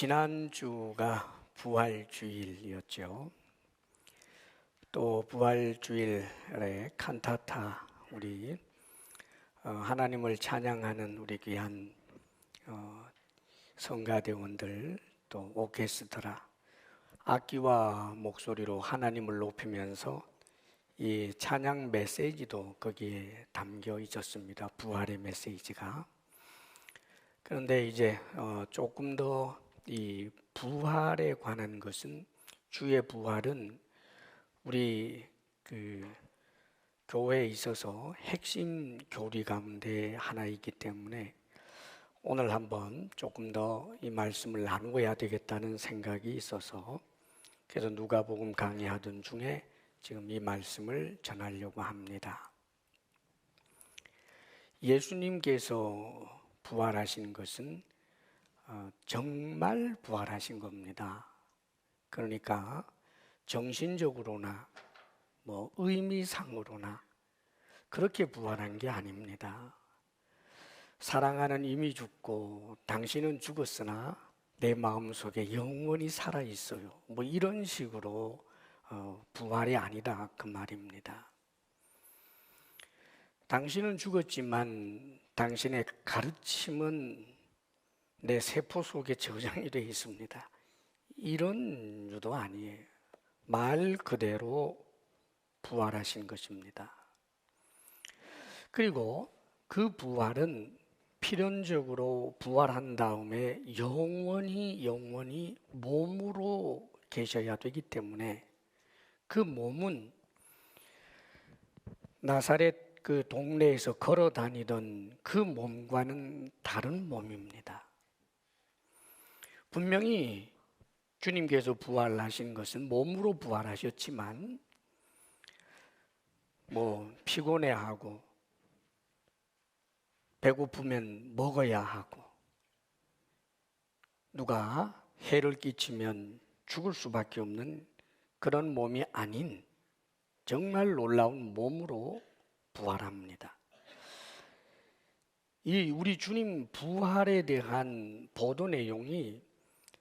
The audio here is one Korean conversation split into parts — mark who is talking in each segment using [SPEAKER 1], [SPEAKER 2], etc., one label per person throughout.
[SPEAKER 1] 지난주가 부활주일이었죠. 또 부활주일에 칸타타 우리 하나님을 찬양하는 우리 귀한 성가대원들 또 오케스트라 악기와 목소리로 하나님을 높이면서 이 찬양 메시지도 거기에 담겨 있었습니다. 부활의 메시지가. 그런데 이제 조금 더 이 부활에 관한 것은, 주의 부활은 우리 교회에 있어서 핵심 교리 가운데 하나이기 때문에 오늘 한번 조금 더 이 말씀을 나누어야 되겠다는 생각이 있어서, 그래서 누가복음 강의하던 중에 지금 이 말씀을 전하려고 합니다. 예수님께서 부활하신 것은 정말 부활하신 겁니다. 그러니까 정신적으로나 의미상으로나 그렇게 부활한 게 아닙니다. 사랑하는 이미 죽고 당신은 죽었으나 내 마음속에 영원히 살아있어요, 이런 식으로 부활이 아니다 그 말입니다. 당신은 죽었지만 당신의 가르침은 내 세포 속에 저장이 되어 있습니다, 이런 유도 아니에요. 말 그대로 부활하신 것입니다. 그리고 그 부활은 필연적으로 부활한 다음에 영원히 몸으로 계셔야 되기 때문에, 그 몸은 나사렛 그 동네에서 걸어 다니던 그 몸과는 다른 몸입니다. 분명히 주님께서 부활하신 것은 몸으로 부활하셨지만 피곤해하고 배고프면 먹어야 하고 누가 해를 끼치면 죽을 수밖에 없는 그런 몸이 아닌 정말 놀라운 몸으로 부활합니다. 이 우리 주님 부활에 대한 보도 내용이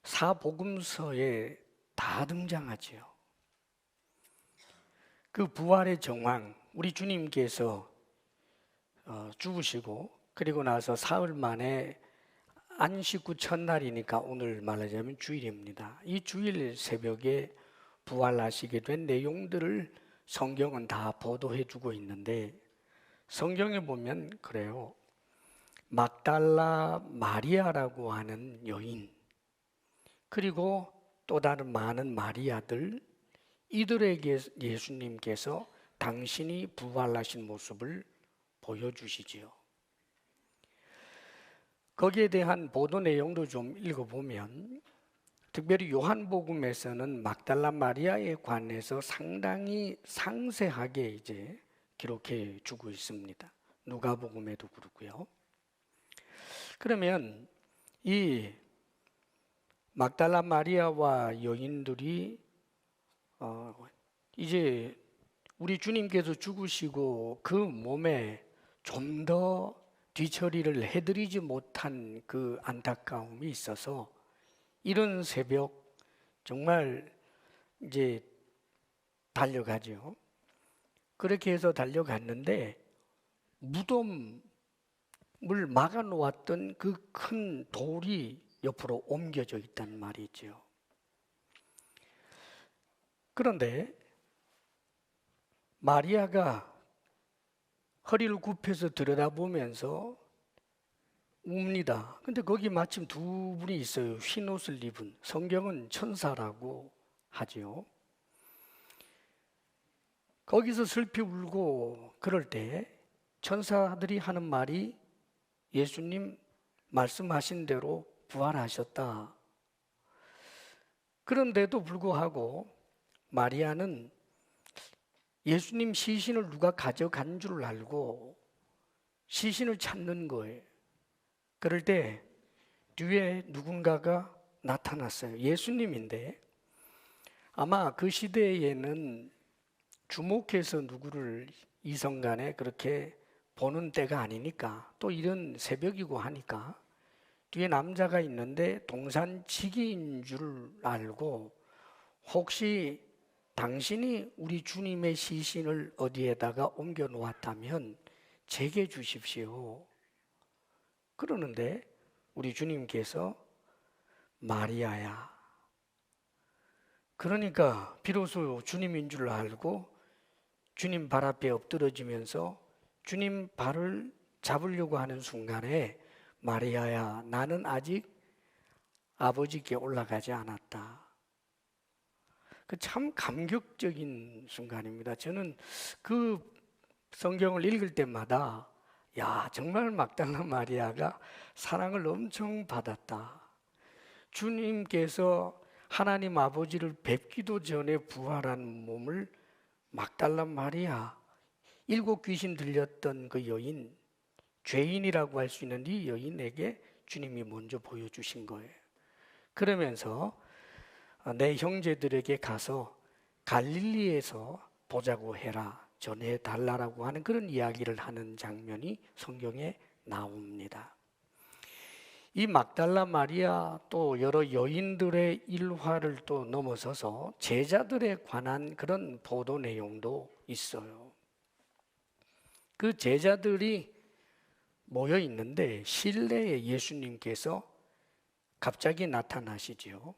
[SPEAKER 1] 사복음서에 다 등장하지요. 그 부활의 정황, 우리 주님께서 죽으시고 그리고 나서 사흘 만에 안식 후 첫날이니까 오늘 말하자면 주일입니다. 이 주일 새벽에 부활하시게 된 내용들을 성경은 다 보도해 주고 있는데, 성경에 보면 그래요. 막달라 마리아라고 하는 여인, 그리고 또 다른 많은 마리아들, 이들에게 예수님께서 당신이 부활하신 모습을 보여주시지요. 거기에 대한 보도 내용도 좀 읽어보면, 특별히 요한복음에서는 막달라 마리아에 관해서 상당히 상세하게 이제 기록해 주고 있습니다. 누가복음에도 그렇고요. 그러면 이 막달라 마리아와 여인들이 이제 우리 주님께서 죽으시고 그 몸에 좀 더 뒤처리를 해드리지 못한 그 안타까움이 있어서 이른 새벽 정말 이제 달려가죠. 그렇게 해서 달려갔는데 무덤을 막아 놓았던 그 큰 돌이 옆으로 옮겨져 있단 말이죠. 그런데 마리아가 허리를 굽혀서 들여다보면서 웁니다. 근데 거기 마침 두 분이 있어요. 흰 옷을 입은, 성경은 천사라고 하죠. 거기서 슬피 울고 그럴 때 천사들이 하는 말이, 예수님 말씀하신 대로 부활하셨다. 그런데도 불구하고 마리아는 예수님 시신을 누가 가져간 줄 알고 시신을 찾는 거예요. 그럴 때 뒤에 누군가가 나타났어요. 예수님인데 아마 그 시대에는 주목해서 누구를 이성간에 그렇게 보는 때가 아니니까, 또 이런 새벽이고 하니까 뒤에 남자가 있는데 동산지기인 줄 알고 혹시 당신이 우리 주님의 시신을 어디에다가 옮겨 놓았다면 제게 주십시오. 그러는데 우리 주님께서 마리아야. 그러니까 비로소 주님인 줄 알고 주님 발 앞에 엎드러지면서 주님 발을 잡으려고 하는 순간에 마리아야, 나는 아직 아버지께 올라가지 않았다. 그 참 감격적인 순간입니다. 저는 그 성경을 읽을 때마다 야, 정말 막달라 마리아가 사랑을 엄청 받았다. 주님께서 하나님 아버지를 뵙기도 전에 부활한 몸을 막달라 마리아, 7 귀신 들렸던 그 여인, 죄인이라고 할 수 있는 이 여인에게 주님이 먼저 보여주신 거예요. 그러면서 내 형제들에게 가서 갈릴리에서 보자고 해라, 전해달라고 하는 그런 이야기를 하는 장면이 성경에 나옵니다. 이 막달라 마리아 또 여러 여인들의 일화를 또 넘어서서 제자들에 관한 그런 보도 내용도 있어요. 그 제자들이 모여 있는데 실내에 예수님께서 갑자기 나타나시죠.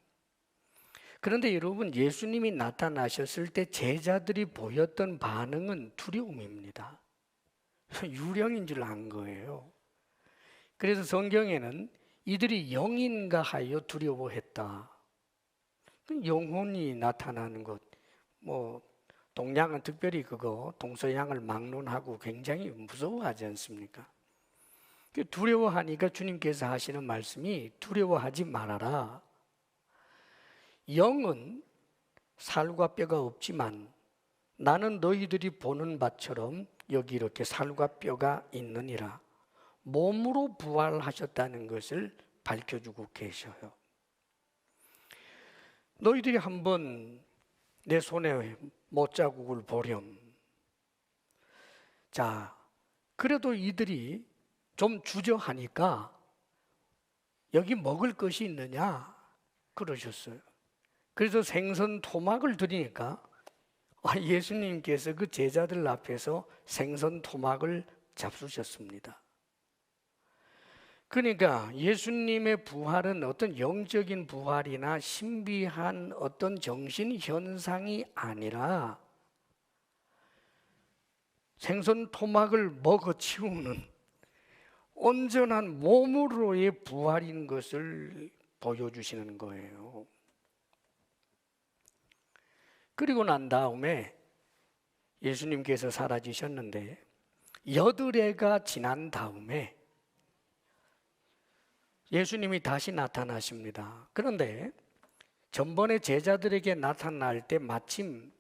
[SPEAKER 1] 그런데 여러분, 예수님이 나타나셨을 때 제자들이 보였던 반응은 두려움입니다. 유령인 줄 안 거예요. 그래서 성경에는 이들이 영인가 하여 두려워했다. 영혼이 나타나는 것, 동양은 특별히 그거 동서양을 막론하고 굉장히 무서워하지 않습니까? 두려워하니까 주님께서 하시는 말씀이 두려워하지 말아라. 영은 살과 뼈가 없지만 나는 너희들이 보는 바처럼 여기 이렇게 살과 뼈가 있느니라. 몸으로 부활하셨다는 것을 밝혀주고 계셔요. 너희들이 한번 내 손에 못자국을 보렴. 자, 그래도 이들이 좀 주저하니까 여기 먹을 것이 있느냐 그러셨어요. 그래서 생선 토막을 드리니까 예수님께서 그 제자들 앞에서 생선 토막을 잡수셨습니다. 그러니까 예수님의 부활은 어떤 영적인 부활이나 신비한 어떤 정신 현상이 아니라 생선 토막을 먹어 치우는 온전한 몸으로의 부활인 것을 보여주시는 거예요. 그리고 난 다음에 예수님께서 사라지셨는데 8해가 지난 다음에 예수님이 다시 나타나십니다. 그런데 전번에 제자들에게 나타날 때 마침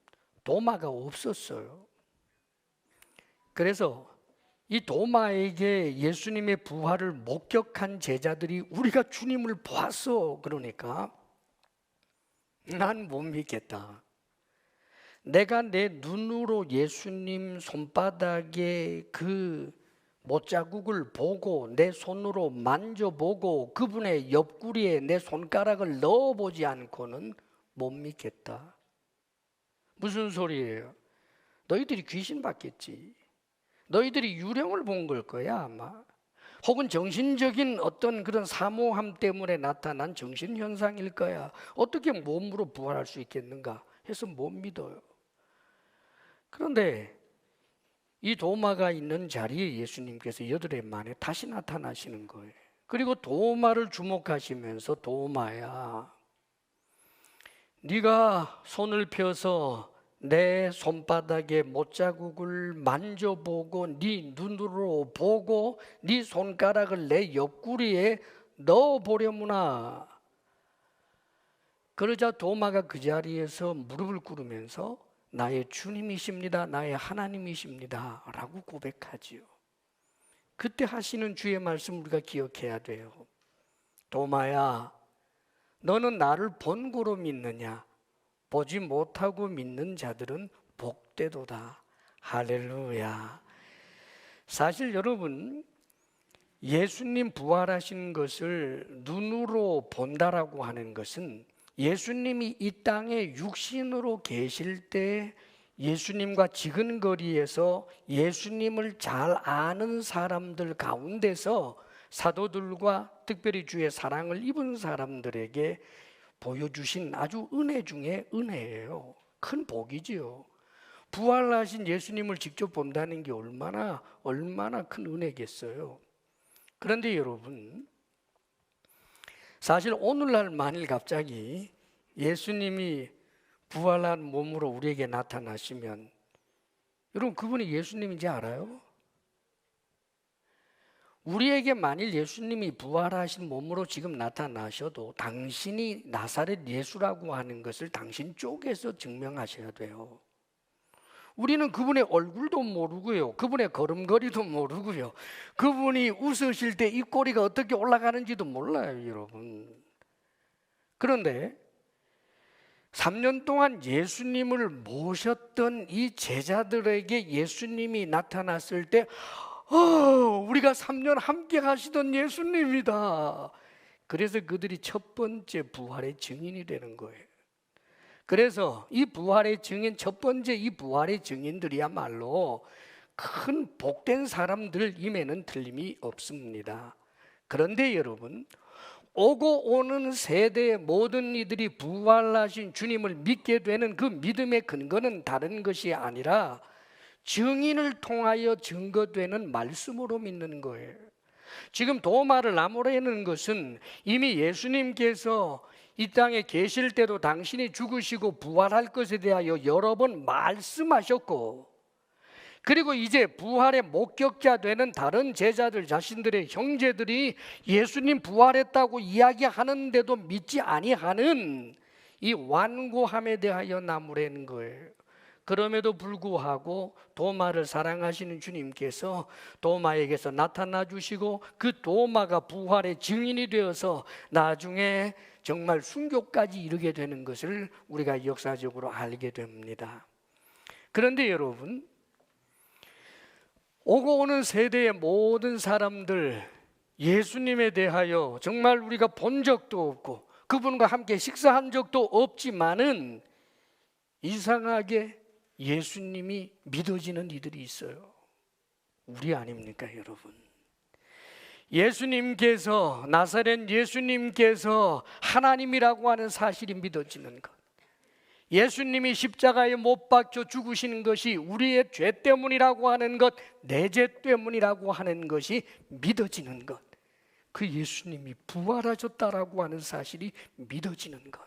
[SPEAKER 1] 도마가 없었어요. 그래서 이 도마에게 예수님의 부활을 목격한 제자들이 우리가 주님을 보았어 그러니까 난 못 믿겠다. 내가 내 눈으로 예수님 손바닥에 그 못자국을 보고 내 손으로 만져보고 그분의 옆구리에 내 손가락을 넣어보지 않고는 못 믿겠다. 무슨 소리예요? 너희들이 귀신 봤겠지. 너희들이 유령을 본 걸 거야 아마. 혹은 정신적인 어떤 그런 사모함 때문에 나타난 정신현상일 거야. 어떻게 몸으로 부활할 수 있겠는가 해서 못 믿어요. 그런데 이 도마가 있는 자리에 예수님께서 8해 만에 다시 나타나시는 거예요. 그리고 도마를 주목하시면서 도마야, 네가 손을 펴서 내 손바닥에 못자국을 만져보고 네 눈으로 보고 네 손가락을 내 옆구리에 넣어보려무나. 그러자 도마가 그 자리에서 무릎을 꿇으면서 나의 주님이십니다, 나의 하나님이십니다 라고 고백하지요. 그때 하시는 주의 말씀 우리가 기억해야 돼요. 도마야, 너는 나를 본고로 믿느냐? 보지 못하고 믿는 자들은 복되도다. 할렐루야. 사실 여러분, 예수님 부활하신 것을 눈으로 본다라고 하는 것은 예수님이 이 땅에 육신으로 계실 때 예수님과 지근거리에서 예수님을 잘 아는 사람들 가운데서 사도들과 특별히 주의 사랑을 입은 사람들에게 보여주신 아주 은혜 중에 은혜예요. 큰 복이지요. 부활하신 예수님을 직접 본다는 게 얼마나 큰 은혜겠어요. 그런데 여러분, 사실 오늘날 만일 갑자기 예수님이 부활한 몸으로 우리에게 나타나시면 여러분, 그분이 예수님인지 알아요? 우리에게 만일 예수님이 부활하신 몸으로 지금 나타나셔도 당신이 나사렛 예수라고 하는 것을 당신 쪽에서 증명하셔야 돼요. 우리는 그분의 얼굴도 모르고요, 그분의 걸음걸이도 모르고요, 그분이 웃으실 때 입꼬리가 어떻게 올라가는지도 몰라요, 여러분. 그런데 3년 동안 예수님을 모셨던 이 제자들에게 예수님이 나타났을 때 우리가 3년 함께 하시던 예수님이다. 그래서 그들이 첫 번째 부활의 증인이 되는 거예요. 그래서 이 부활의 증인, 첫 번째 이 부활의 증인들이야말로 큰 복된 사람들임에는 틀림이 없습니다. 그런데 여러분, 오고 오는 세대의 모든 이들이 부활하신 주님을 믿게 되는 그 믿음의 근거는 다른 것이 아니라 증인을 통하여 증거되는 말씀으로 믿는 거예요. 지금 도마를 나무라는 것은 이미 예수님께서 이 땅에 계실 때도 당신이 죽으시고 부활할 것에 대하여 여러 번 말씀하셨고, 그리고 이제 부활의 목격자 되는 다른 제자들, 자신들의 형제들이 예수님 부활했다고 이야기하는데도 믿지 아니하는 이 완고함에 대하여 나무라는 거예요. 그럼에도 불구하고 도마를 사랑하시는 주님께서 도마에게서 나타나 주시고 그 도마가 부활의 증인이 되어서 나중에 정말 순교까지 이르게 되는 것을 우리가 역사적으로 알게 됩니다. 그런데 여러분, 오고 오는 세대의 모든 사람들, 예수님에 대하여 정말 우리가 본 적도 없고 그분과 함께 식사한 적도 없지만은 이상하게 예수님이 믿어지는 이들이 있어요. 우리 아닙니까, 여러분? 예수님께서, 나사렛 예수님께서 하나님이라고 하는 사실이 믿어지는 것, 예수님이 십자가에 못 박혀 죽으시는 것이 우리의 죄 때문이라고 하는 것, 내 죄 때문이라고 하는 것이 믿어지는 것, 그 예수님이 부활하셨다라고 하는 사실이 믿어지는 것,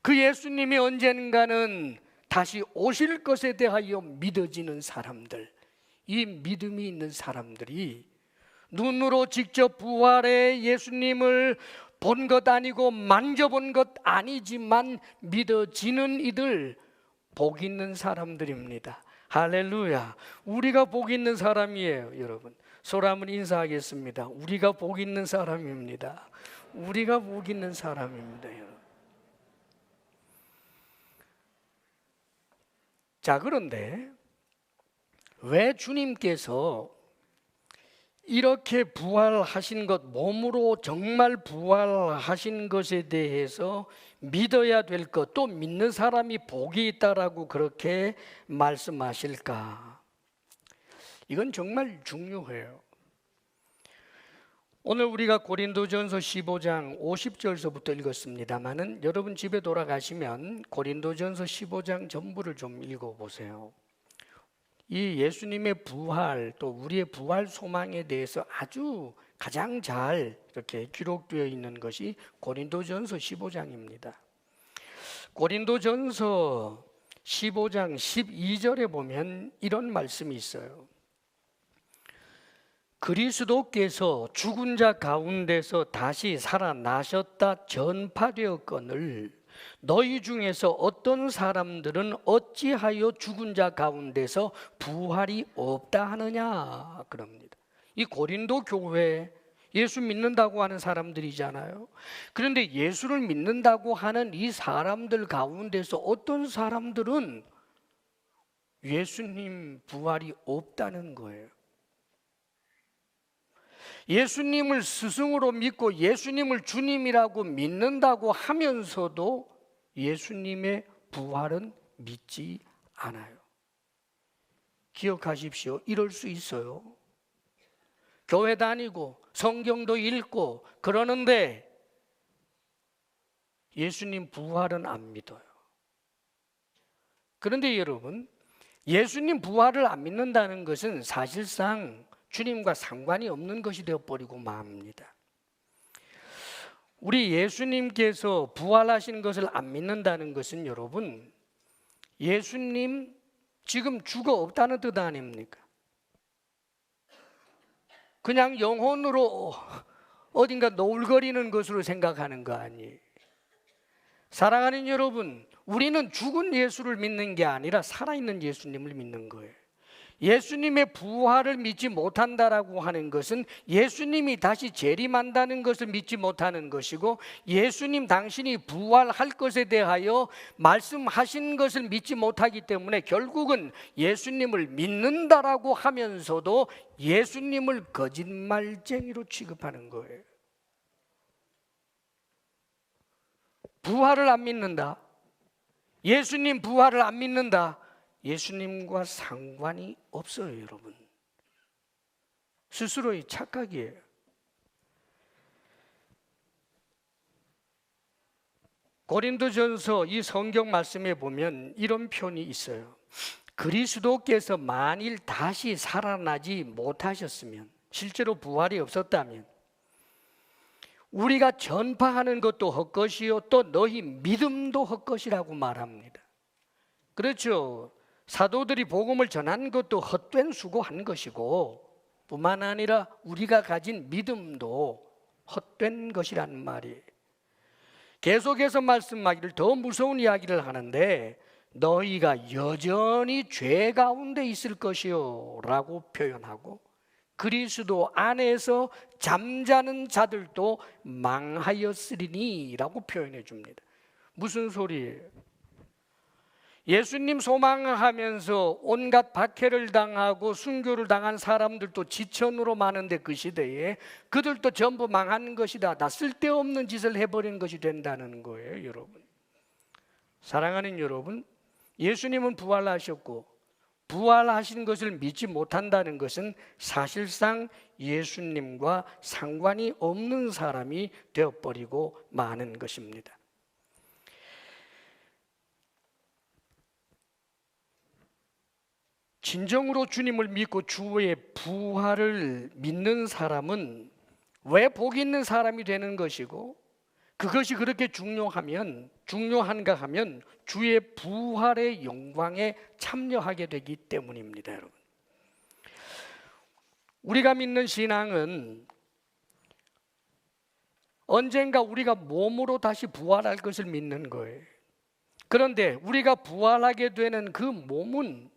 [SPEAKER 1] 그 예수님이 언젠가는 다시 오실 것에 대하여 믿어지는 사람들, 이 믿음이 있는 사람들이 눈으로 직접 부활의 예수님을 본 것 아니고 만져본 것 아니지만 믿어지는 이들, 복 있는 사람들입니다. 할렐루야. 우리가 복 있는 사람이에요, 여러분. 서로 한번 인사하겠습니다. 우리가 복 있는 사람입니다. 우리가 복 있는 사람입니다, 여러분. 자, 그런데 왜 주님께서 이렇게 부활하신 것, 몸으로 정말 부활하신 것에 대해서 믿어야 될 것, 또 믿는 사람이 복이 있다라고 그렇게 말씀하실까? 이건 정말 중요해요. 오늘 우리가 고린도전서 15장 50절서부터 읽었습니다마는 여러분 집에 돌아가시면 고린도전서 15장 전부를 좀 읽어보세요. 이 예수님의 부활, 또 우리의 부활 소망에 대해서 아주 가장 잘 이렇게 기록되어 있는 것이 고린도전서 15장입니다. 고린도전서 15장 12절에 보면 이런 말씀이 있어요. 그리스도께서 죽은 자 가운데서 다시 살아나셨다 전파되었거늘 너희 중에서 어떤 사람들은 어찌하여 죽은 자 가운데서 부활이 없다 하느냐 그럽니다. 이 고린도 교회 예수 믿는다고 하는 사람들이잖아요. 그런데 예수를 믿는다고 하는 이 사람들 가운데서 어떤 사람들은 예수님 부활이 없다는 거예요. 예수님을 스승으로 믿고 예수님을 주님이라고 믿는다고 하면서도 예수님의 부활은 믿지 않아요. 기억하십시오. 이럴 수 있어요. 교회 다니고 성경도 읽고 그러는데 예수님 부활은 안 믿어요. 그런데 여러분, 예수님 부활을 안 믿는다는 것은 사실상 주님과 상관이 없는 것이 되어버리고 맙니다. 우리 예수님께서 부활하신 것을 안 믿는다는 것은 여러분, 예수님 지금 죽어 없다는 뜻 아닙니까? 그냥 영혼으로 어딘가 노을거리는 것으로 생각하는 거 아니에요. 사랑하는 여러분, 우리는 죽은 예수를 믿는 게 아니라 살아있는 예수님을 믿는 거예요. 예수님의 부활을 믿지 못한다라고 하는 것은 예수님이 다시 재림한다는 것을 믿지 못하는 것이고, 예수님 당신이 부활할 것에 대하여 말씀하신 것을 믿지 못하기 때문에 결국은 예수님을 믿는다라고 하면서도 예수님을 거짓말쟁이로 취급하는 거예요. 부활을 안 믿는다, 예수님 부활을 안 믿는다, 예수님과 상관이 없어요. 여러분, 스스로의 착각이에요. 고린도전서 이 성경 말씀에 보면 이런 표현이 있어요. 그리스도께서 만일 다시 살아나지 못하셨으면, 실제로 부활이 없었다면 우리가 전파하는 것도 헛것이요 또 너희 믿음도 헛것이라고 말합니다. 그렇죠. 사도들이 복음을 전한 것도 헛된 수고한 것이고, 뿐만 아니라 우리가 가진 믿음도 헛된 것이라는 말이에요. 계속해서 말씀하기를 더 무서운 이야기를 하는데, 너희가 여전히 죄 가운데 있을 것이요 라고 표현하고, 그리스도 안에서 잠자는 자들도 망하였으리니 라고 표현해 줍니다. 무슨 소리예요? 예수님 소망하면서 온갖 박해를 당하고 순교를 당한 사람들도 지천으로 많은데, 그 시대에 그들도 전부 망하는 것이다, 다 쓸데없는 짓을 해버린 것이 된다는 거예요. 여러분, 사랑하는 여러분, 예수님은 부활하셨고 부활하신 것을 믿지 못한다는 것은 사실상 예수님과 상관이 없는 사람이 되어버리고 마는 것입니다. 진정으로 주님을 믿고 주의 부활을 믿는 사람은 왜 복 있는 사람이 되는 것이고, 그것이 그렇게 중요한가 하면 주의 부활의 영광에 참여하게 되기 때문입니다. 여러분, 우리가 믿는 신앙은 언젠가 우리가 몸으로 다시 부활할 것을 믿는 거예요. 그런데 우리가 부활하게 되는 그 몸은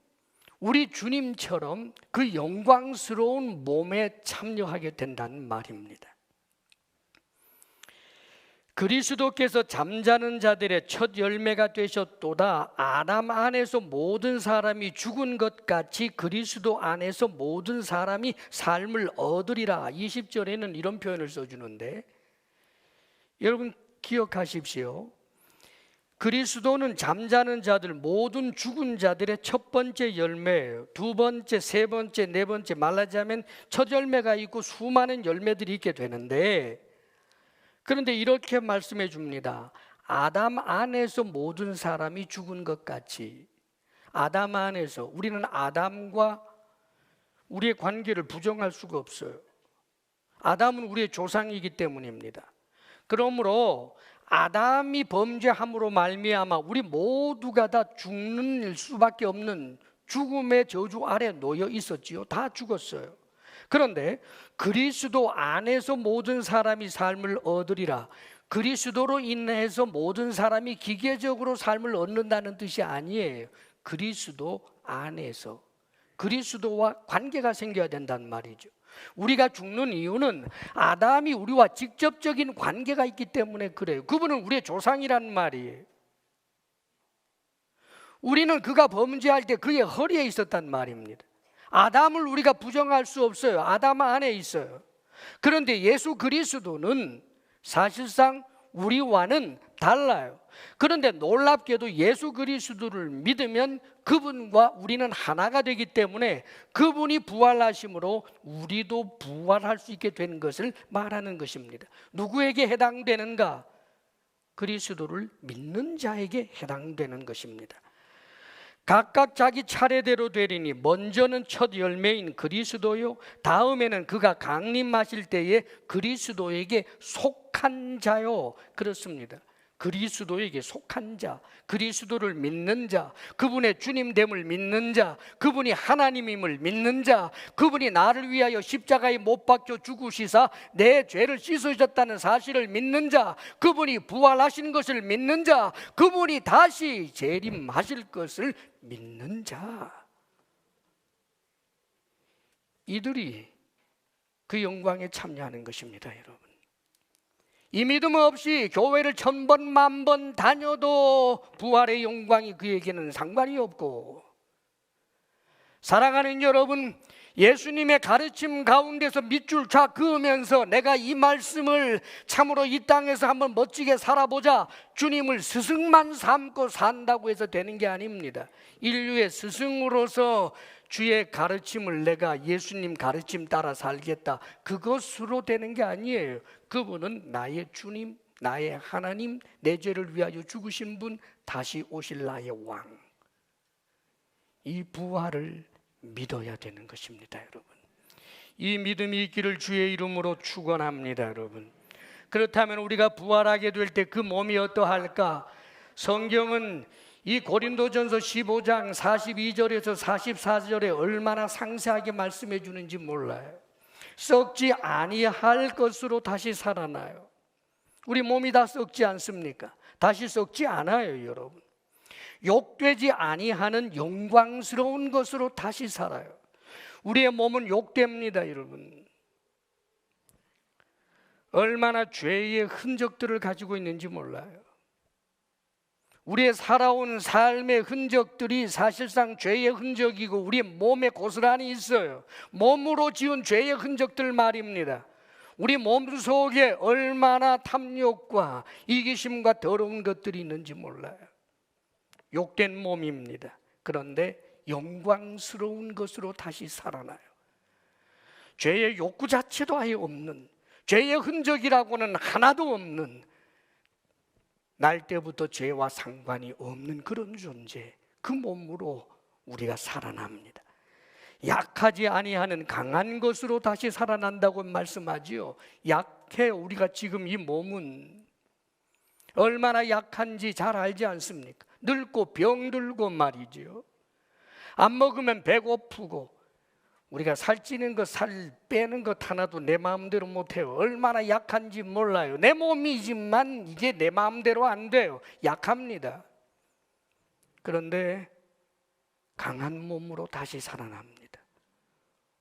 [SPEAKER 1] 우리 주님처럼 그 영광스러운 몸에 참여하게 된다는 말입니다. 그리스도께서 잠자는 자들의 첫 열매가 되셨도다. 아담 안에서 모든 사람이 죽은 것 같이 그리스도 안에서 모든 사람이 삶을 얻으리라. 20절에는 이런 표현을 써주는데, 여러분 기억하십시오. 그리스도는 잠자는 자들, 모든 죽은 자들의 첫 번째 열매예요. 두 번째, 세 번째, 네 번째, 말하자면 첫 열매가 있고 수많은 열매들이 있게 되는데, 그런데 이렇게 말씀해 줍니다. 아담 안에서 모든 사람이 죽은 것 같이, 아담 안에서, 우리는 아담과 우리의 관계를 부정할 수가 없어요. 아담은 우리의 조상이기 때문입니다. 그러므로 아담이 범죄함으로 말미암아 우리 모두가 다 죽는 수밖에 없는 죽음의 저주 아래 놓여 있었지요. 다 죽었어요. 그런데 그리스도 안에서 모든 사람이 삶을 얻으리라. 그리스도로 인해서 모든 사람이 기계적으로 삶을 얻는다는 뜻이 아니에요. 그리스도 안에서, 그리스도와 관계가 생겨야 된다는 말이죠. 우리가 죽는 이유는 아담이 우리와 직접적인 관계가 있기 때문에 그래요. 그분은 우리의 조상이라는 말이에요. 우리는 그가 범죄할 때 그의 허리에 있었단 말입니다. 아담을 우리가 부정할 수 없어요. 아담 안에 있어요. 그런데 예수 그리스도는 사실상 우리와는 달라요. 그런데 놀랍게도 예수 그리스도를 믿으면 그분과 우리는 하나가 되기 때문에 그분이 부활하심으로 우리도 부활할 수 있게 된 것을 말하는 것입니다. 누구에게 해당되는가? 그리스도를 믿는 자에게 해당되는 것입니다. 각각 자기 차례대로 되리니 먼저는 첫 열매인 그리스도요, 다음에는 그가 강림하실 때에 그리스도에게 속한 자요. 그렇습니다. 그리스도에게 속한 자, 그리스도를 믿는 자, 그분의 주님됨을 믿는 자, 그분이 하나님임을 믿는 자, 그분이 나를 위하여 십자가에 못 박혀 죽으시사 내 죄를 씻으셨다는 사실을 믿는 자, 그분이 부활하신 것을 믿는 자, 그분이 다시 재림하실 것을 믿는 자, 이들이 그 영광에 참여하는 것입니다. 여러분, 이 믿음 없이 교회를 1000번 만번 다녀도 부활의 영광이 그에게는 상관이 없고, 사랑하는 여러분, 예수님의 가르침 가운데서 밑줄 쫙 그으면서 내가 이 말씀을 참으로 이 땅에서 한번 멋지게 살아보자, 주님을 스승만 삼고 산다고 해서 되는 게 아닙니다. 인류의 스승으로서 주의 가르침을 내가 예수님 가르침 따라 살겠다, 그것으로 되는 게 아니에요. 그분은 나의 주님, 나의 하나님, 내 죄를 위하여 죽으신 분, 다시 오실 나의 왕. 이 부활을 믿어야 되는 것입니다. 여러분, 이 믿음이 있기를 주의 이름으로 축원합니다. 여러분, 그렇다면 우리가 부활하게 될 때 그 몸이 어떠할까? 성경은 이 고린도전서 15장 42절에서 44절에 얼마나 상세하게 말씀해 주는지 몰라요. 썩지 아니할 것으로 다시 살아나요. 우리 몸이 다 썩지 않습니까? 다시 썩지 않아요. 여러분, 욕되지 아니하는 영광스러운 것으로 다시 살아요. 우리의 몸은 욕됩니다. 여러분, 얼마나 죄의 흔적들을 가지고 있는지 몰라요. 우리의 살아온 삶의 흔적들이 사실상 죄의 흔적이고 우리의 몸에 고스란히 있어요. 몸으로 지은 죄의 흔적들 말입니다. 우리 몸 속에 얼마나 탐욕과 이기심과 더러운 것들이 있는지 몰라요. 욕된 몸입니다. 그런데 영광스러운 것으로 다시 살아나요. 죄의 욕구 자체도 아예 없는, 죄의 흔적이라고는 하나도 없는, 날 때부터 죄와 상관이 없는 그런 존재, 그 몸으로 우리가 살아납니다. 약하지 아니하는 강한 것으로 다시 살아난다고 말씀하지요. 약해. 우리가 지금 이 몸은 얼마나 약한지 잘 알지 않습니까? 늙고 병들고 말이죠. 안 먹으면 배고프고, 우리가 살찌는 것, 살 빼는 것 하나도 내 마음대로 못해요. 얼마나 약한지 몰라요. 내 몸이지만 이게 내 마음대로 안 돼요. 약합니다. 그런데 강한 몸으로 다시 살아납니다.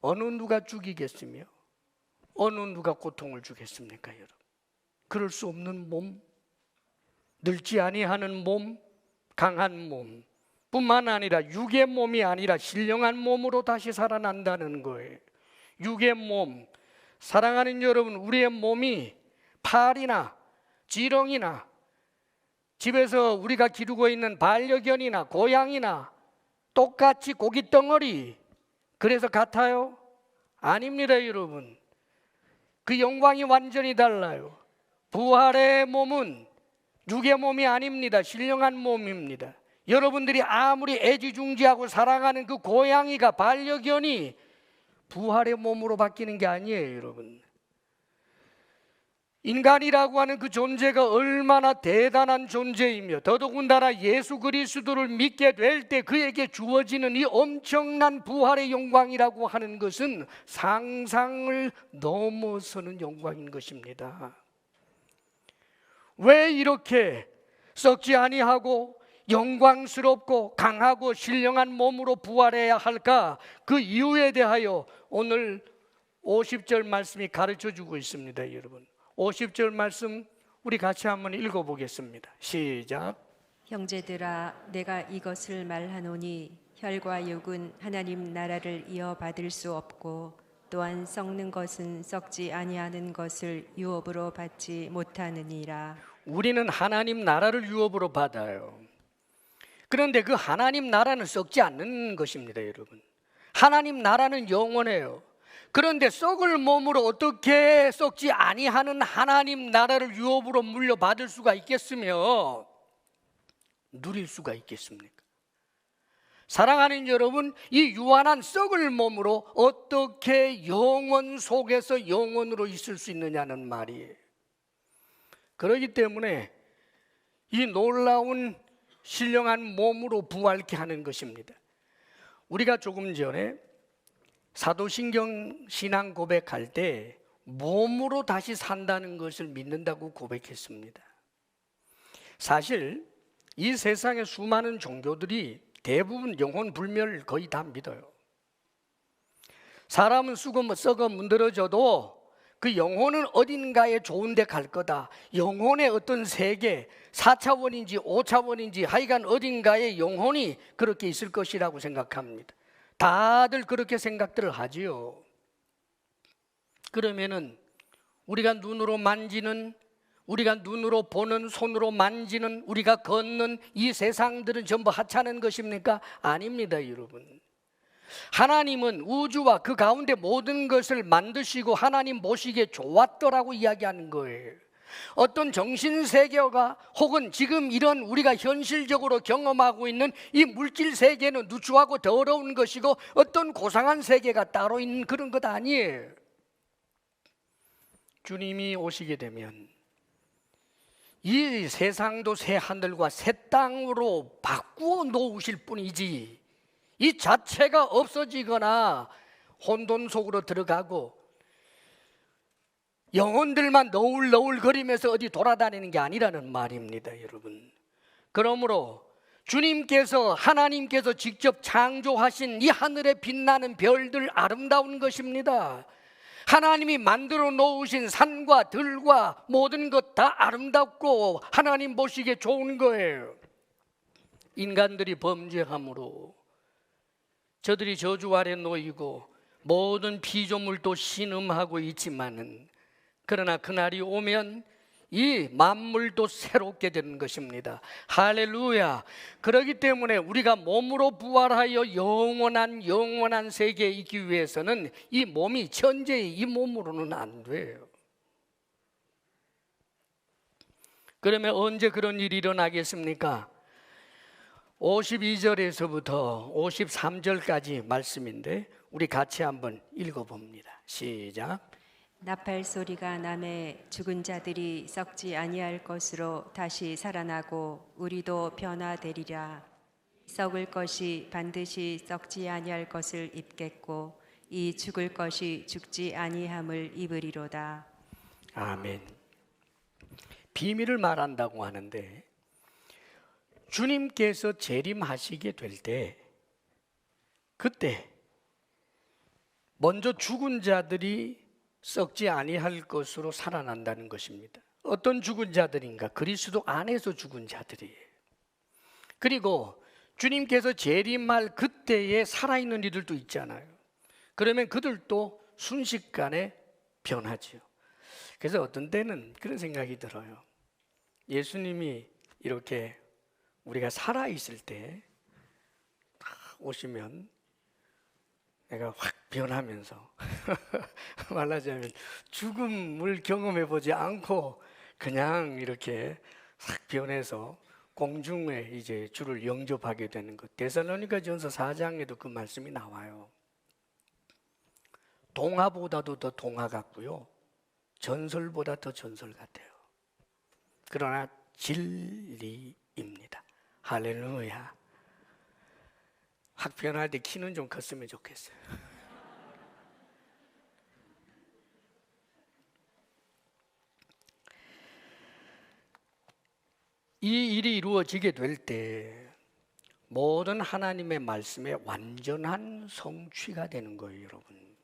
[SPEAKER 1] 어느 누가 죽이겠으며 어느 누가 고통을 주겠습니까, 여러분? 그럴 수 없는 몸, 늙지 아니하는 몸, 강한 몸 뿐만 아니라 육의 몸이 아니라 신령한 몸으로 다시 살아난다는 거예요. 육의 몸, 사랑하는 여러분, 우리의 몸이 팔이나 지렁이나 집에서 우리가 기르고 있는 반려견이나 고양이나 똑같이 고깃덩어리, 그래서 같아요? 아닙니다. 여러분, 그 영광이 완전히 달라요. 부활의 몸은 육의 몸이 아닙니다. 신령한 몸입니다. 여러분들이 아무리 애지중지하고 사랑하는 그 고양이가, 반려견이 부활의 몸으로 바뀌는 게 아니에요. 여러분, 인간이라고 하는 그 존재가 얼마나 대단한 존재이며 더더군다나 예수 그리스도를 믿게 될 때 그에게 주어지는 이 엄청난 부활의 영광이라고 하는 것은 상상을 넘어서는 영광인 것입니다. 왜 이렇게 썩지 아니하고 영광스럽고 강하고 신령한 몸으로 부활해야 할까? 그 이유에 대하여 오늘 50절 말씀이 가르쳐주고 있습니다. 여러분, 50절 말씀 우리 같이 한번 읽어보겠습니다. 시작.
[SPEAKER 2] 형제들아, 내가 이것을 말하노니 혈과 육은 하나님 나라를 이어받을 수 없고 또한 썩는 것은 썩지 아니하는 것을 유업으로 받지 못하느니라.
[SPEAKER 1] 우리는 하나님 나라를 유업으로 받아요. 그런데 그 하나님 나라는 썩지 않는 것입니다, 여러분. 하나님 나라는 영원해요. 그런데 썩을 몸으로 어떻게 썩지 아니하는 하나님 나라를 유업으로 물려받을 수가 있겠으며 누릴 수가 있겠습니까? 사랑하는 여러분, 이 유한한 썩을 몸으로 어떻게 영원 속에서 영원으로 있을 수 있느냐는 말이에요. 그렇기 때문에 이 놀라운 신령한 몸으로 부활케 하는 것입니다. 우리가 조금 전에 사도신경 신앙 고백할 때 몸으로 다시 산다는 것을 믿는다고 고백했습니다. 사실 이 세상의 수많은 종교들이 대부분 영혼 불멸 거의 다 믿어요. 사람은 썩어 문드러져도 그 영혼은 어딘가에 좋은 데 갈 거다. 영혼의 어떤 세계, 4차원인지 5차원인지 하여간 어딘가에 영혼이 그렇게 있을 것이라고 생각합니다. 다들 그렇게 생각들을 하지요. 그러면은 우리가 눈으로 만지는, 우리가 눈으로 보는, 손으로 만지는, 우리가 걷는 이 세상들은 전부 하찮은 것입니까? 아닙니다, 여러분. 하나님은 우주와 그 가운데 모든 것을 만드시고 하나님 보시기에 좋았더라고 이야기하는 거예요. 어떤 정신세계가 혹은 지금 이런 우리가 현실적으로 경험하고 있는 이 물질 세계는 누추하고 더러운 것이고 어떤 고상한 세계가 따로 있는 그런 것 아니에요. 주님이 오시게 되면 이 세상도 새 하늘과 새 땅으로 바꾸어 놓으실 뿐이지 이 자체가 없어지거나 혼돈 속으로 들어가고 영혼들만 너울너울거리면서 어디 돌아다니는 게 아니라는 말입니다, 여러분. 그러므로 주님께서, 하나님께서 직접 창조하신 이 하늘에 빛나는 별들 아름다운 것입니다. 하나님이 만들어 놓으신 산과 들과 모든 것 다 아름답고 하나님 보시기에 좋은 거예요. 인간들이 범죄함으로 저들이 저주 아래 놓이고 모든 피조물도 신음하고 있지만은 그러나 그날이 오면 이 만물도 새롭게 되는 것입니다. 할렐루야. 그렇기 때문에 우리가 몸으로 부활하여 영원한 세계에 있기 위해서는 이 몸이 현재의 이 몸으로는 안 돼요. 그러면 언제 그런 일이 일어나겠습니까? 52절에서부터 53절까지 말씀인데 우리 같이 한번 읽어봅니다. 시작.
[SPEAKER 2] 나팔 소리가 나매 죽은 자들이 썩지 아니할 것으로 다시 살아나고 우리도 변화되리라. 썩을 것이 반드시 썩지 아니할 것을 입겠고 이 죽을 것이 죽지 아니함을 입으리로다.
[SPEAKER 1] 아멘. 비밀을 말한다고 하는데 주님께서 재림하시게 될 때 그때 먼저 죽은 자들이 썩지 아니할 것으로 살아난다는 것입니다. 어떤 죽은 자들인가? 그리스도 안에서 죽은 자들이에요. 그리고 주님께서 재림할 그때에 살아있는 이들도 있잖아요. 그러면 그들도 순식간에 변하죠. 그래서 어떤 때는 그런 생각이 들어요. 예수님이 이렇게 우리가 살아있을 때 오시면 내가 확 변하면서 말하자면 죽음을 경험해 보지 않고 그냥 이렇게 싹 변해서 공중에 이제 주를 영접하게 되는 것. 데살로니가전서 4장에도 그 말씀이 나와요. 동화보다도 더 동화 같고요, 전설보다 더 전설 같아요. 그러나 진리입니다. 할렐루야. 확 변할 때 키는 좀 컸으면 좋겠어요. 이 일이 이루어지게 될 때 모든 하나님의 말씀에 완전한 성취가 되는 거예요, 여러분.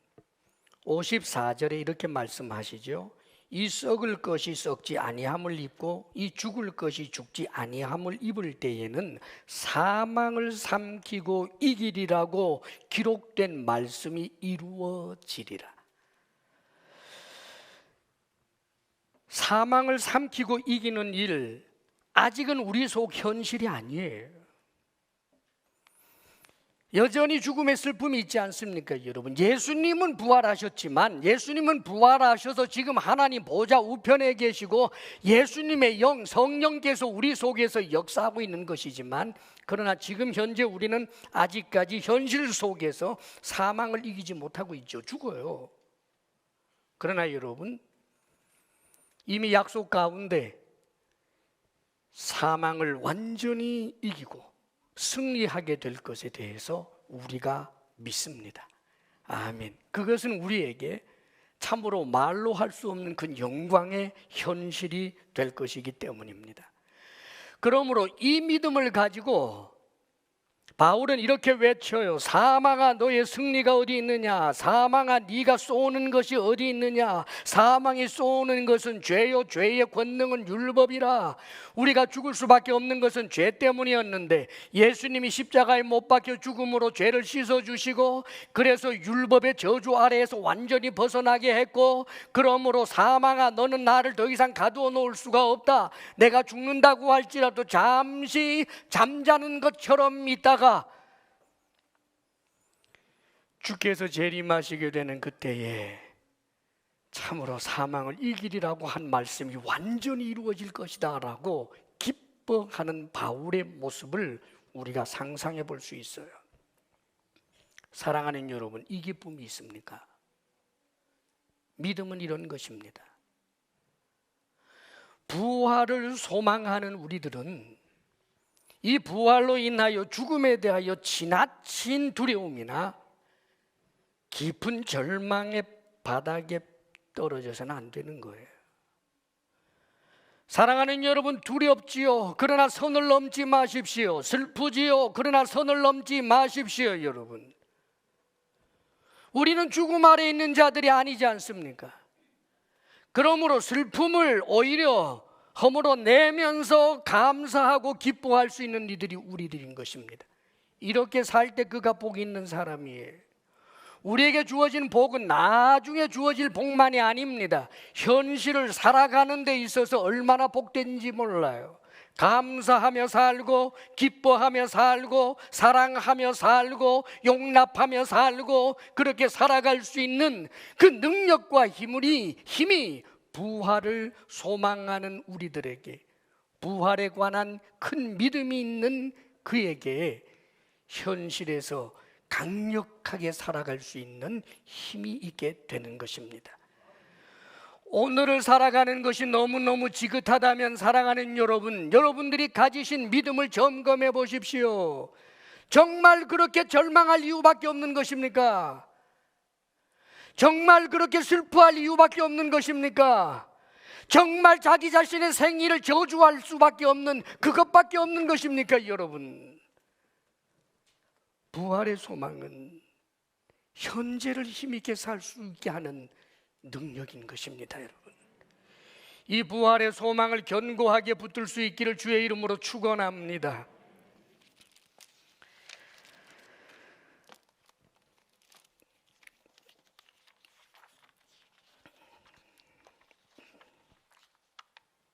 [SPEAKER 1] 54절에 이렇게 말씀하시죠. 이 썩을 것이 썩지 아니함을 입고 이 죽을 것이 죽지 아니함을 입을 때에는 사망을 삼키고 이기리라고 기록된 말씀이 이루어지리라. 사망을 삼키고 이기는 일, 아직은 우리 속 현실이 아니에요. 여전히 죽음의 슬픔이 있지 않습니까, 여러분? 예수님은 부활하셨지만, 예수님은 부활하셔서 지금 하나님 보좌 우편에 계시고 예수님의 영, 성령께서 우리 속에서 역사하고 있는 것이지만, 그러나 지금 현재 우리는 아직까지 현실 속에서 사망을 이기지 못하고 있죠. 죽어요. 그러나 여러분, 이미 약속 가운데 사망을 완전히 이기고 승리하게 될 것에 대해서 우리가 믿습니다. 아멘. 그것은 우리에게 참으로 말로 할 수 없는 그 영광의 현실이 될 것이기 때문입니다. 그러므로 이 믿음을 가지고 바울은 이렇게 외쳐요. 사망아, 너의 승리가 어디 있느냐? 사망아, 네가 쏘는 것이 어디 있느냐? 사망이 쏘는 것은 죄요, 죄의 권능은 율법이라. 우리가 죽을 수밖에 없는 것은 죄 때문이었는데 예수님이 십자가에 못 박혀 죽음으로 죄를 씻어주시고, 그래서 율법의 저주 아래에서 완전히 벗어나게 했고, 그러므로 사망아, 너는 나를 더 이상 가두어 놓을 수가 없다. 내가 죽는다고 할지라도 잠시 잠자는 것처럼 있다가 주께서 재림하시게 되는 그때에 참으로 사망을 이기리라고 한 말씀이 완전히 이루어질 것이다 라고 기뻐하는 바울의 모습을 우리가 상상해 볼 수 있어요. 사랑하는 여러분, 이 기쁨이 있습니까? 믿음은 이런 것입니다. 부활을 소망하는 우리들은 이 부활로 인하여 죽음에 대하여 지나친 두려움이나 깊은 절망의 바닥에 떨어져서는 안 되는 거예요. 사랑하는 여러분, 두렵지요. 그러나 선을 넘지 마십시오. 슬프지요. 그러나 선을 넘지 마십시오, 여러분. 우리는 죽음 아래 있는 자들이 아니지 않습니까? 그러므로 슬픔을 오히려 허물어 내면서 감사하고 기뻐할 수 있는 이들이 우리들인 것입니다. 이렇게 살 때 그가 복이 있는 사람이에요. 우리에게 주어진 복은 나중에 주어질 복만이 아닙니다. 현실을 살아가는 데 있어서 얼마나 복된지 몰라요. 감사하며 살고, 기뻐하며 살고, 사랑하며 살고, 용납하며 살고, 그렇게 살아갈 수 있는 그 능력과 힘이 부활을 소망하는 우리들에게, 부활에 관한 큰 믿음이 있는 그에게 현실에서 강력하게 살아갈 수 있는 힘이 있게 되는 것입니다. 오늘을 살아가는 것이 너무너무 지긋하다면 사랑하는 여러분, 여러분들이 가지신 믿음을 점검해 보십시오. 정말 그렇게 절망할 이유밖에 없는 것입니까? 정말 그렇게 슬퍼할 이유밖에 없는 것입니까? 정말 자기 자신의 생일을 저주할 수밖에 없는 그것밖에 없는 것입니까, 여러분? 부활의 소망은 현재를 힘있게 살 수 있게 하는 능력인 것입니다, 여러분. 이 부활의 소망을 견고하게 붙들 수 있기를 주의 이름으로 축원합니다.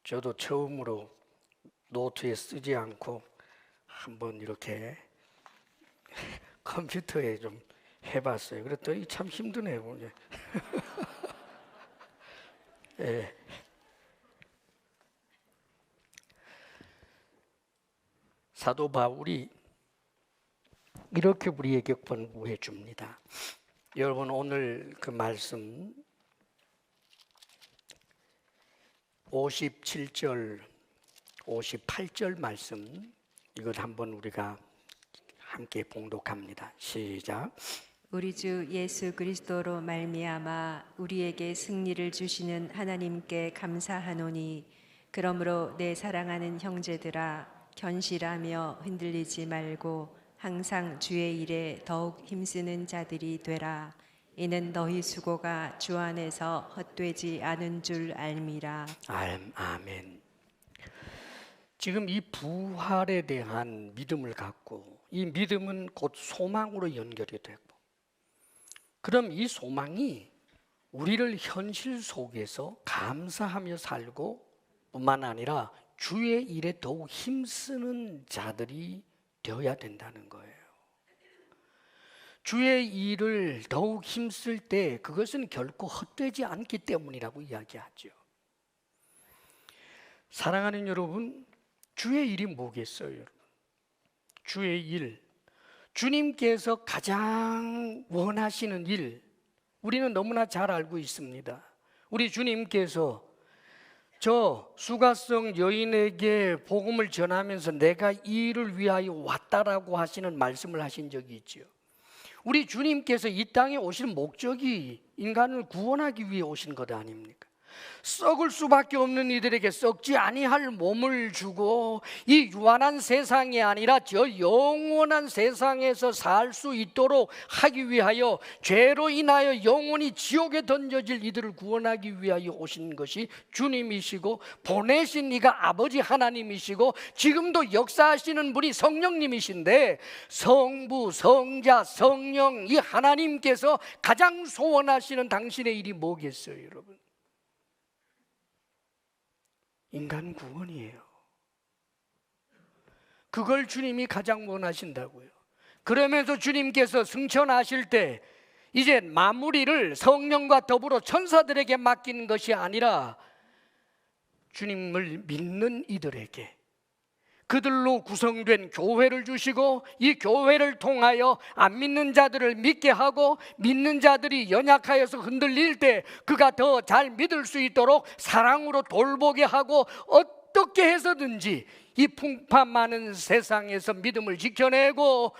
[SPEAKER 1] 저도 처음으로 노트에 쓰지 않고 한번 이렇게 컴퓨터에 좀 해봤어요. 그랬더니 참 힘드네요. 예. 사도 바울이 이렇게 우리에게 권고해 줍니다. 여러분, 오늘 그 말씀 57절, 58절 말씀, 이걸 한번 우리가 함께 봉독합니다. 시작.
[SPEAKER 2] 우리 주 예수 그리스도로 말미암아 우리에게 승리를 주시는 하나님께 감사하노니, 그러므로 내 사랑하는 형제들아, 견실하며 흔들리지 말고 항상 주의 일에 더욱 힘쓰는 자들이 되라. 이는 너희 수고가 주 안에서 헛되지 않은 줄 알미라.
[SPEAKER 1] 아멘. 지금 이 부활에 대한 믿음을 갖고, 이 믿음은 곧 소망으로 연결이 되고, 그럼 이 소망이 우리를 현실 속에서 감사하며 살고 뿐만 아니라 주의 일에 더욱 힘쓰는 자들이 되어야 된다는 거예요. 주의 일을 더욱 힘쓸 때 그것은 결코 헛되지 않기 때문이라고 이야기하죠. 사랑하는 여러분, 주의 일이 뭐겠어요? 주의 일, 주님께서 가장 원하시는 일, 우리는 너무나 잘 알고 있습니다. 우리 주님께서 저 수가성 여인에게 복음을 전하면서 내가 이 일을 위하여 왔다라고 하시는 말씀을 하신 적이 있죠. 우리 주님께서 이 땅에 오신 목적이 인간을 구원하기 위해 오신 것 아닙니까? 썩을 수밖에 없는 이들에게 썩지 아니할 몸을 주고 이 유한한 세상이 아니라 저 영원한 세상에서 살 수 있도록 하기 위하여 죄로 인하여 영원히 지옥에 던져질 이들을 구원하기 위하여 오신 것이 주님이시고 보내신 이가 아버지 하나님이시고 지금도 역사하시는 분이 성령님이신데 성부, 성자, 성령 이 하나님께서 가장 소원하시는 당신의 일이 뭐겠어요, 여러분? 인간 구원이에요. 그걸 주님이 가장 원하신다고요. 그러면서 주님께서 승천하실 때 이제 마무리를 성령과 더불어 천사들에게 맡기는 것이 아니라 주님을 믿는 이들에게 그들로 구성된 교회를 주시고 이 교회를 통하여 안 믿는 자들을 믿게 하고 믿는 자들이 연약하여서 흔들릴 때 그가 더 잘 믿을 수 있도록 사랑으로 돌보게 하고 어떻게 해서든지 이 풍파 많은 세상에서 믿음을 지켜내고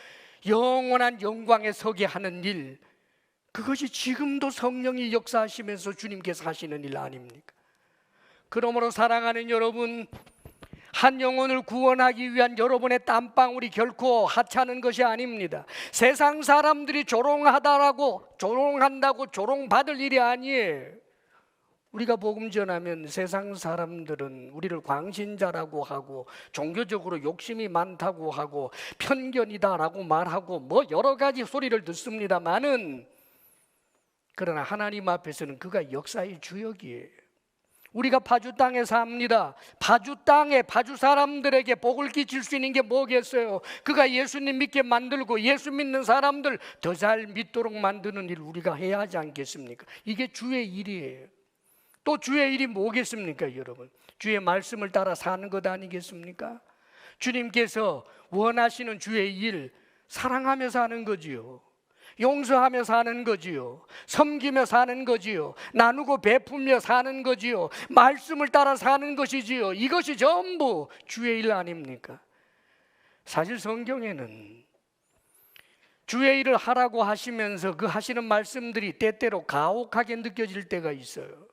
[SPEAKER 1] 영원한 영광에 서게 하는 일, 그것이 지금도 성령이 역사하시면서 주님께서 하시는 일 아닙니까? 그러므로 사랑하는 여러분, 한 영혼을 구원하기 위한 여러분의 땀방울이 결코 하찮은 것이 아닙니다. 세상 사람들이 조롱한다고 조롱받을 일이 아니에요. 우리가 복음 전하면 세상 사람들은 우리를 광신자라고 하고 종교적으로 욕심이 많다고 하고 편견이다라고 말하고 뭐 여러 가지 소리를 듣습니다만은 그러나 하나님 앞에서는 그가 역사의 주역이에요. 우리가 파주 땅에 삽니다. 파주 땅에 파주 사람들에게 복을 끼칠 수 있는 게 뭐겠어요? 그가 예수님 믿게 만들고 예수 믿는 사람들 더 잘 믿도록 만드는 일 우리가 해야 하지 않겠습니까? 이게 주의 일이에요. 또 주의 일이 뭐겠습니까, 여러분? 주의 말씀을 따라 사는 것 아니겠습니까? 주님께서 원하시는 주의 일, 사랑하며 사는 거지요. 용서하며 사는 거지요. 섬기며 사는 거지요. 나누고 베풀며 사는 거지요. 말씀을 따라 사는 것이지요. 이것이 전부 주의 일 아닙니까? 사실 성경에는 주의 일을 하라고 하시면서 그 하시는 말씀들이 때때로 가혹하게 느껴질 때가 있어요.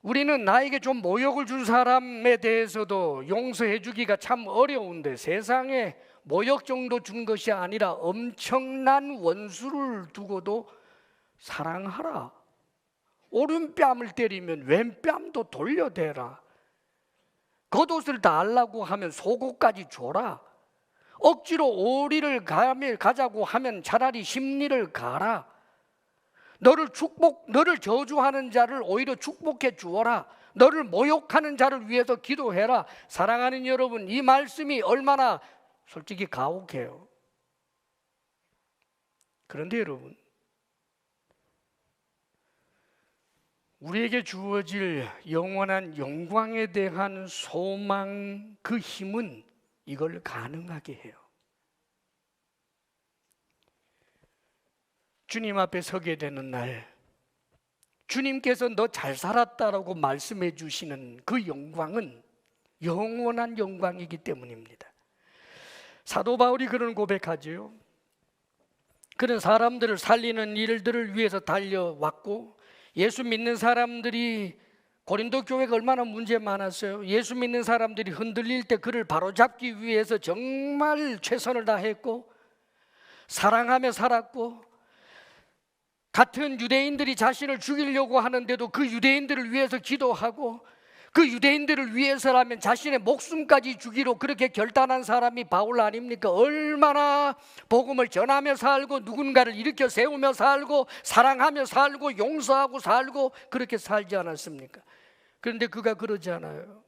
[SPEAKER 1] 우리는 나에게 좀 모욕을 준 사람에 대해서도 용서해 주기가 참 어려운데 세상에 모욕 정도 준 것이 아니라 엄청난 원수를 두고도 사랑하라. 오른뺨을 때리면 왼뺨도 돌려대라. 겉옷을 달라고 하면 속옷까지 줘라. 억지로 오리를 가자고 하면 차라리 심리를 가라. 너를 저주하는 자를 오히려 축복해 주어라. 너를 모욕하는 자를 위해서 기도해라. 사랑하는 여러분, 이 말씀이 얼마나 솔직히 가혹해요. 그런데 여러분, 우리에게 주어질 영원한 영광에 대한 소망, 그 힘은 이걸 가능하게 해요. 주님 앞에 서게 되는 날, 주님께서 너 잘 살았다라고 말씀해 주시는 그 영광은 영원한 영광이기 때문입니다. 사도 바울이 그런 고백하지요. 그런 사람들을 살리는 일들을 위해서 달려왔고 예수 믿는 사람들이 고린도 교회가 얼마나 문제 많았어요. 예수 믿는 사람들이 흔들릴 때 그를 바로잡기 위해서 정말 최선을 다했고 사랑하며 살았고 같은 유대인들이 자신을 죽이려고 하는데도 그 유대인들을 위해서 기도하고 그 유대인들을 위해서라면 자신의 목숨까지 주기로 그렇게 결단한 사람이 바울 아닙니까? 얼마나 복음을 전하며 살고 누군가를 일으켜 세우며 살고 사랑하며 살고 용서하고 살고 그렇게 살지 않았습니까? 그런데 그가 그러지 않아요.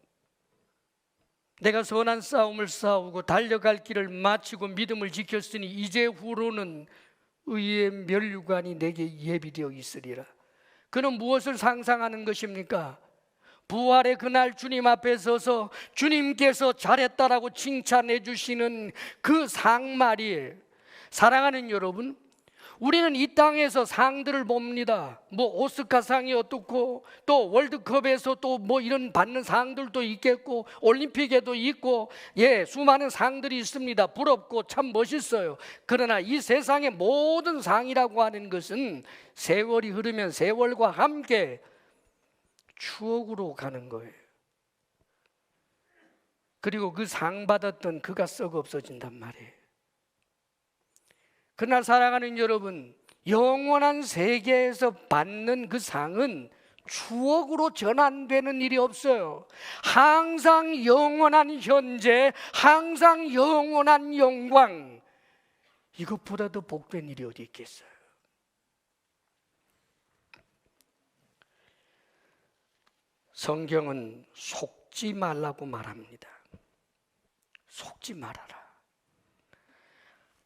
[SPEAKER 1] 내가 선한 싸움을 싸우고 달려갈 길을 마치고 믿음을 지켰으니 이제 후로는 의의 면류관이 내게 예비되어 있으리라. 그는 무엇을 상상하는 것입니까? 부활의 그날 주님 앞에 서서 주님께서 잘했다라고 칭찬해 주시는 그 상말이에요. 사랑하는 여러분, 우리는 이 땅에서 상들을 봅니다. 뭐 오스카상이 어떻고 또 월드컵에서 또 뭐 이런 받는 상들도 있겠고 올림픽에도 있고 수많은 상들이 있습니다. 부럽고 참 멋있어요. 그러나 이 세상의 모든 상이라고 하는 것은 세월이 흐르면 세월과 함께 추억으로 가는 거예요. 그리고 그 상 받았던 그가 썩어 없어진단 말이에요. 그러나 사랑하는 여러분, 영원한 세계에서 받는 그 상은 추억으로 전환되는 일이 없어요. 항상 영원한 현재, 항상 영원한 영광, 이것보다 더 복된 일이 어디 있겠어요? 성경은 속지 말라고 말합니다. 속지 말아라.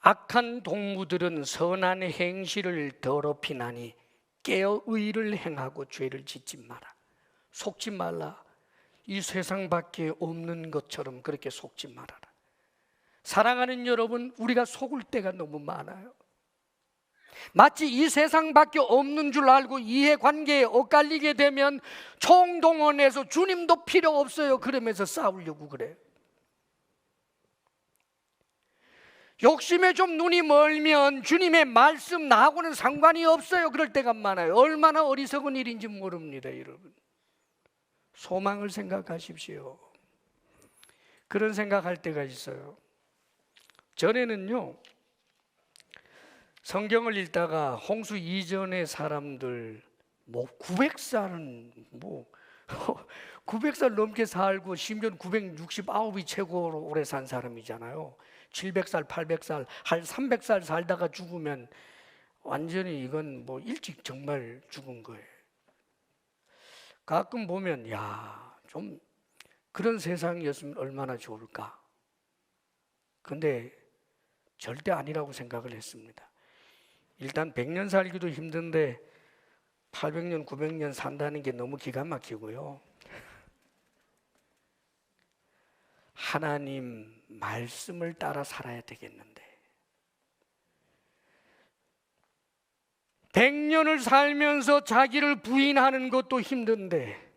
[SPEAKER 1] 악한 동무들은 선한 행실을 더럽히나니 깨어 의를 행하고 죄를 짓지 마라. 속지 말라. 이 세상밖에 없는 것처럼 그렇게 속지 말아라. 사랑하는 여러분, 우리가 속을 때가 너무 많아요. 마치 이 세상밖에 없는 줄 알고 이해관계에 엇갈리게 되면 총동원해서 주님도 필요 없어요 그러면서 싸우려고 그래요. 욕심에 좀 눈이 멀면 주님의 말씀 나하고는 상관이 없어요 그럴 때가 많아요. 얼마나 어리석은 일인지 모릅니다. 여러분, 소망을 생각하십시오. 그런 생각할 때가 있어요. 전에는요, 성경을 읽다가 홍수 이전의 사람들 900살은 900살 넘게 살고 심지어 969이 최고로 오래 산 사람이잖아요. 700살, 800살, 한 300살 살다가 죽으면 완전히 이건 뭐 일찍 정말 죽은 거예요. 가끔 보면 좀 그런 세상이었으면 얼마나 좋을까. 근데 절대 아니라고 생각을 했습니다. 일단 100년 살기도 힘든데 800년, 900년 산다는 게 너무 기가 막히고요. 하나님 말씀을 따라 살아야 되겠는데 100년을 살면서 자기를 부인하는 것도 힘든데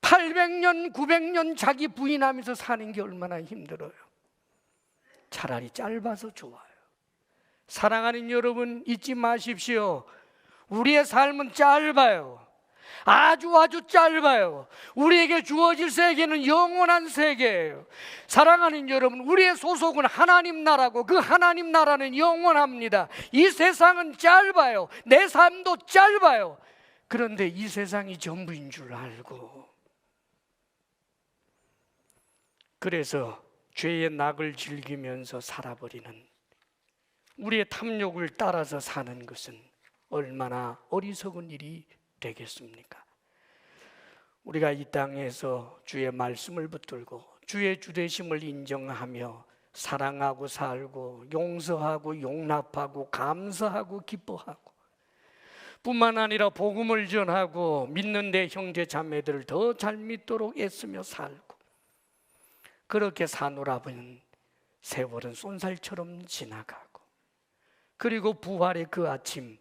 [SPEAKER 1] 800년, 900년 자기 부인하면서 사는 게 얼마나 힘들어요. 차라리 짧아서 좋아요. 사랑하는 여러분, 잊지 마십시오. 우리의 삶은 짧아요. 아주 짧아요. 우리에게 주어질 세계는 영원한 세계예요. 사랑하는 여러분, 우리의 소속은 하나님 나라고 그 하나님 나라는 영원합니다. 이 세상은 짧아요. 내 삶도 짧아요. 그런데 이 세상이 전부인 줄 알고 그래서 죄의 낙을 즐기면서 살아버리는 우리의 탐욕을 따라서 사는 것은 얼마나 어리석은 일이 되겠습니까? 우리가 이 땅에서 주의 말씀을 붙들고 주의 주되심을 인정하며 사랑하고 살고 용서하고 용납하고 감사하고 기뻐하고 뿐만 아니라 복음을 전하고 믿는 내 형제 자매들을 더 잘 믿도록 애쓰며 살고 그렇게 사노라 보는 세월은 쏜살처럼 지나가고 그리고 부활의 그 아침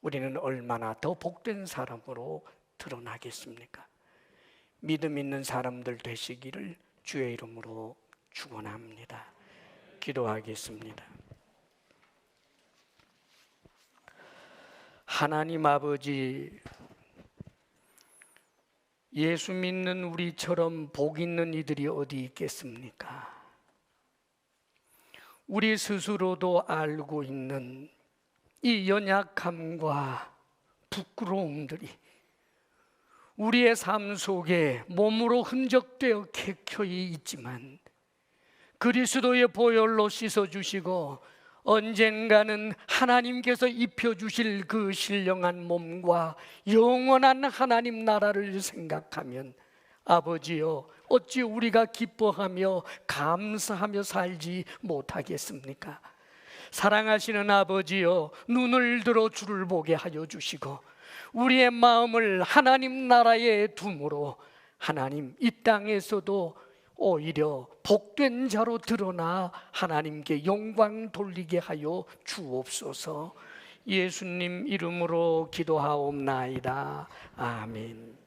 [SPEAKER 1] 우리는 얼마나 더 복된 사람으로 드러나겠습니까? 믿음 있는 사람들 되시기를 주의 이름으로 축원합니다. 기도하겠습니다. 하나님 아버지, 예수 믿는 우리처럼 복 있는 이들이 어디 있겠습니까? 우리 스스로도 알고 있는 이 연약함과 부끄러움들이 우리의 삶 속에 몸으로 흔적되어 켜켜이 있지만 그리스도의 보혈로 씻어주시고 언젠가는 하나님께서 입혀주실 그 신령한 몸과 영원한 하나님 나라를 생각하면 아버지여, 어찌 우리가 기뻐하며 감사하며 살지 못하겠습니까? 사랑하시는 아버지여, 눈을 들어 주를 보게 하여 주시고 우리의 마음을 하나님 나라에 둠으로 하나님 이 땅에서도 오히려 복된 자로 드러나 하나님께 영광 돌리게 하여 주옵소서. 예수님 이름으로 기도하옵나이다. 아멘.